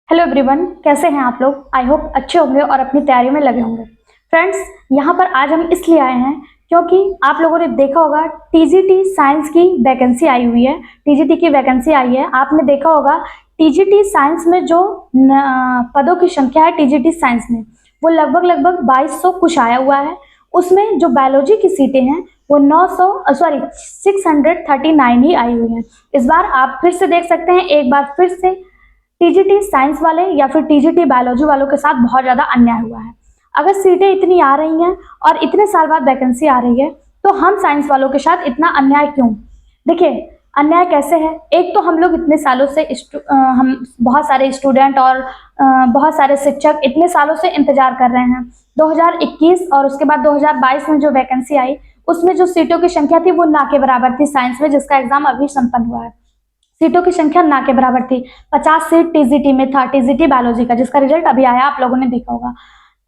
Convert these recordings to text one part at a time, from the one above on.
Hello everyone, कैसे हैं आप लोग। आई होप अच्छे होंगे और अपनी तैयारी में लगे होंगे। फ्रेंड्स, यहाँ पर आज हम इसलिए आए हैं क्योंकि आप लोगों ने देखा होगा टीजीटी साइंस की वैकेंसी आई हुई है। टीजीटी की वैकेंसी आई है, आपने देखा होगा। टीजीटी साइंस में जो पदों की संख्या है टीजीटी साइंस में, वो लगभग 2200 कुछ आया हुआ है। उसमें जो बायोलॉजी की सीटें हैं वो 639 ही आई हुई हैं। इस बार आप फिर से देख सकते हैं, एक बार फिर से टीजीटी साइंस वाले या फिर टीजीटी बायोलॉजी वालों के साथ बहुत ज्यादा अन्याय हुआ है। अगर सीटें इतनी आ रही हैं और इतने साल बाद वैकेंसी आ रही है, तो हम साइंस वालों के साथ इतना अन्याय क्यों। देखिए, अन्याय कैसे है। एक तो हम लोग इतने सालों से हम बहुत सारे स्टूडेंट और बहुत सारे शिक्षक इतने सालों से इंतजार कर रहे हैं। 2021 और उसके बाद 2022 में जो वैकेंसी आई, उसमें जो सीटों की संख्या थी वो ना के बराबर थी साइंस में, जिसका एग्जाम अभी संपन्न हुआ है। सीटों की संख्या ना के बराबर थी। 50 सीट टीजीटी में था, टीजीटी बायोलॉजी का, जिसका रिजल्ट अभी आया, आप लोगों ने देखा होगा।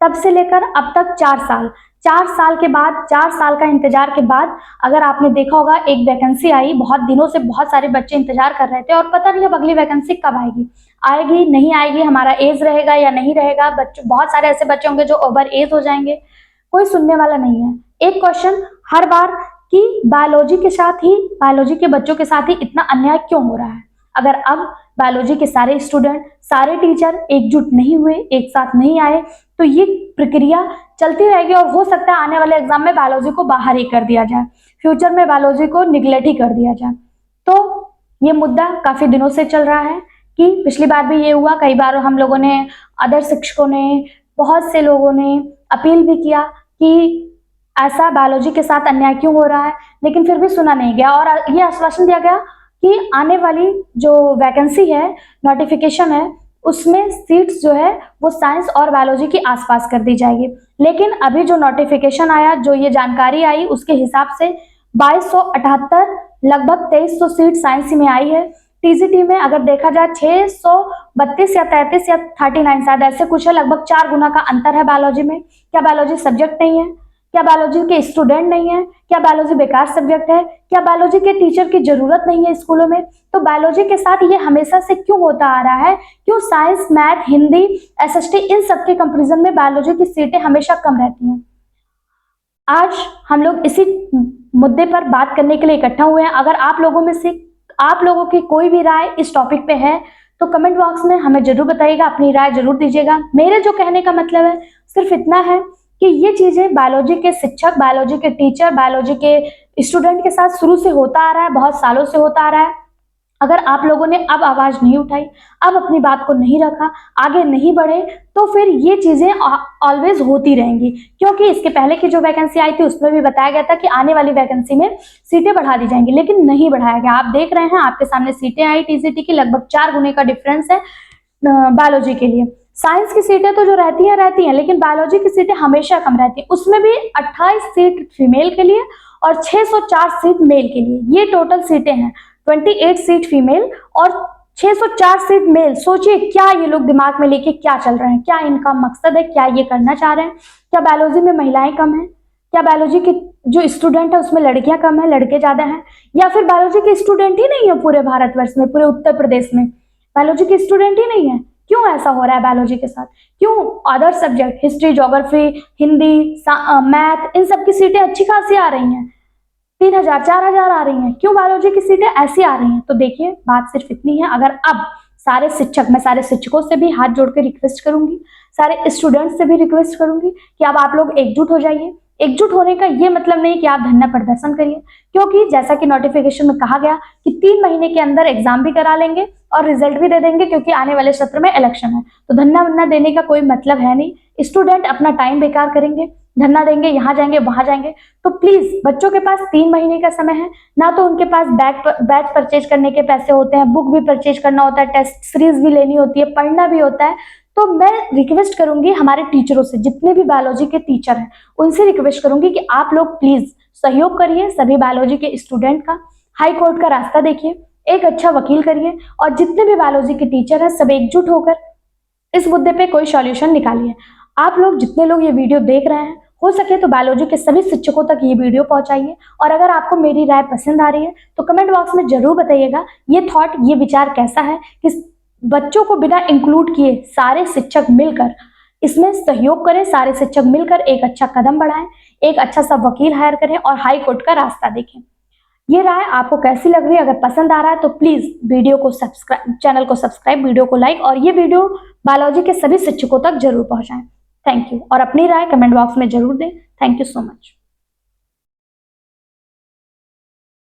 तब से लेकर अब तक 4 साल के बाद, 4 साल का इंतजार के बाद अगर आपने देखा होगा, एक वैकेंसी आई। बहुत दिनों से बहुत सारे बच्चे इंतजार कर रहे थे और पता नहीं अब अगली वैकेंसी कब आएगी, आएगी नहीं आएगी, हमारा एज रहेगा या नहीं रहेगा। बच्चों, बहुत सारे ऐसे बच्चे होंगे जो ओवर एज हो जाएंगे, कोई सुनने वाला नहीं है। एक क्वेश्चन हर बार कि बायोलॉजी के बच्चों के साथ ही इतना अन्याय क्यों हो रहा है। अगर अब बायोलॉजी के सारे स्टूडेंट, सारे टीचर एकजुट नहीं हुए, एक साथ नहीं आए, तो ये प्रक्रिया चलती रहेगी और हो सकता है आने वाले एग्जाम में बायोलॉजी को बाहर ही कर दिया जाए, फ्यूचर में बायोलॉजी को निगलेक्ट ही कर दिया जाए। तो ये मुद्दा काफी दिनों से चल रहा है कि पिछली बार भी ये हुआ। कई बार हम लोगों ने, अदर शिक्षकों ने, बहुत से लोगों ने अपील भी किया कि ऐसा बायोलॉजी के साथ अन्याय क्यों हो रहा है, लेकिन फिर भी सुना नहीं गया और ये आश्वासन दिया गया कि आने वाली जो वैकेंसी है, नोटिफिकेशन है, उसमें सीट्स जो है वो साइंस और बायोलॉजी के आसपास कर दी जाएगी। लेकिन अभी जो नोटिफिकेशन आया, जो ये जानकारी आई, उसके हिसाब से 2278 लगभग 2300 सीट साइंस में आई है। टीजीटी में अगर देखा जाए 632 या 33 या 39 शायद ऐसे कुछ है, लगभग 4 गुना का अंतर है बायोलॉजी में। क्या बायोलॉजी सब्जेक्ट नहीं है? क्या बायोलॉजी के स्टूडेंट नहीं है? क्या बायोलॉजी बेकार सब्जेक्ट है? क्या बायोलॉजी के टीचर की जरूरत नहीं है स्कूलों में? तो बायोलॉजी के साथ ये हमेशा से क्यों होता आ रहा है? क्यों साइंस, मैथ, हिंदी, एसएसटी, इन सब के कंपैरिजन में बायोलॉजी की सीटें हमेशा कम रहती हैं? आज हम लोग इसी मुद्दे पर बात करने के लिए इकट्ठा हुए हैं। अगर आप लोगों में से आप लोगों की कोई भी राय इस टॉपिक पे है तो कमेंट बॉक्स में हमें जरूर बताइएगा, अपनी राय जरूर दीजिएगा। मेरे जो कहने का मतलब है सिर्फ इतना है कि ये चीजें बायोलॉजी के शिक्षक, बायोलॉजी के टीचर, बायोलॉजी के स्टूडेंट के साथ शुरू से होता आ रहा है, बहुत सालों से होता आ रहा है। अगर आप लोगों ने अब आवाज नहीं उठाई, अब अपनी बात को नहीं रखा, आगे नहीं बढ़े, तो फिर ये चीजें ऑलवेज होती रहेंगी। क्योंकि इसके पहले की जो वैकेंसी आई थी उसमें भी बताया गया था कि आने वाली वैकेंसी में सीटें बढ़ा दी जाएंगी, लेकिन नहीं बढ़ाया गया। आप देख रहे हैं, आपके सामने सीटें आई टीजीटी की, लगभग 4 गुने का डिफरेंस है बायोलॉजी के लिए। साइंस की सीटें तो जो रहती हैं, लेकिन बायोलॉजी की सीटें हमेशा कम रहती हैं। उसमें भी 28 सीट फीमेल के लिए और 604 सीट मेल के लिए, ये टोटल सीटें हैं। 28 सीट फीमेल और 604 सीट मेल। सोचिए क्या ये लोग दिमाग में लेके क्या चल रहे हैं, क्या इनका मकसद है, क्या ये करना चाह रहे हैं। क्या बायोलॉजी में महिलाएं कम हैं? क्या बायोलॉजी के जो स्टूडेंट है उसमें लड़कियां कम है, लड़के ज्यादा हैं? या फिर बायोलॉजी के स्टूडेंट ही नहीं है पूरे भारतवर्ष में, पूरे उत्तर प्रदेश में बायोलॉजी के स्टूडेंट ही नहीं है? क्यों ऐसा हो रहा है बायोलॉजी के साथ? क्यों other subject, history, geography, Hindi, math, इन सब की सीटें अच्छी खासी आ रही हैं, 3000 4000 आ रही हैं, क्यों बायोलॉजी की सीटें ऐसी आ रही हैं? तो देखिए, बात सिर्फ इतनी है। अगर अब सारे शिक्षक, मैं सारे शिक्षकों से भी हाथ जोड़ के रिक्वेस्ट करूंगी, सारे स्टूडेंट्स से भी रिक्वेस्ट करूंगी कि अब आप लोग एकजुट हो जाइए। एकजुट होने का ये मतलब नहीं कि आप धरना प्रदर्शन करिए, क्योंकि जैसा कि नोटिफिकेशन में कहा गया कि 3 महीने के अंदर एग्जाम भी करा लेंगे और रिजल्ट भी दे देंगे, क्योंकि आने वाले सत्र में इलेक्शन है। तो धरना वरना देने का कोई मतलब है नहीं। स्टूडेंट अपना टाइम बेकार करेंगे, धरना देंगे, यहाँ जाएंगे, वहां जाएंगे। तो प्लीज, बच्चों के पास 3 महीने का समय है ना, तो उनके पास बैच परचेज करने के पैसे होते हैं, बुक भी परचेज करना होता है, टेस्ट सीरीज भी लेनी होती है, पढ़ना भी होता है। तो मैं रिक्वेस्ट करूंगी हमारे टीचरों से, जितने भी बायोलॉजी के टीचर हैं उनसे रिक्वेस्ट करूंगी कि आप लोग प्लीज सहयोग करिए सभी बायोलॉजी के स्टूडेंट का। हाई कोर्ट का रास्ता देखिए, एक अच्छा वकील करिए और जितने भी बायोलॉजी के टीचर हैं सब एकजुट होकर इस मुद्दे पे कोई सॉल्यूशन निकालिए। आप लोग, जितने लोग ये वीडियो देख रहे हैं, हो सके तो बायोलॉजी के सभी शिक्षकों तक ये वीडियो पहुंचाइए। और अगर आपको मेरी राय पसंद आ रही है तो कमेंट बॉक्स में जरूर बताइएगा ये थॉट, ये विचार कैसा है कि बच्चों को बिना इंक्लूड किए सारे शिक्षक मिलकर इसमें सहयोग करें, सारे शिक्षक मिलकर एक अच्छा कदम बढ़ाएं, एक अच्छा सा वकील हायर करें और हाई कोर्ट का रास्ता देखें। ये राय आपको कैसी लग रही है? अगर पसंद आ रहा है तो प्लीज वीडियो को सब्सक्राइब, चैनल को सब्सक्राइब, वीडियो को लाइक और ये वीडियो बायोलॉजी के सभी शिक्षकों तक जरूर पहुंचाएं। Thank you. और अपनी राय कमेंट बॉक्स में जरूर दें। Thank you so much.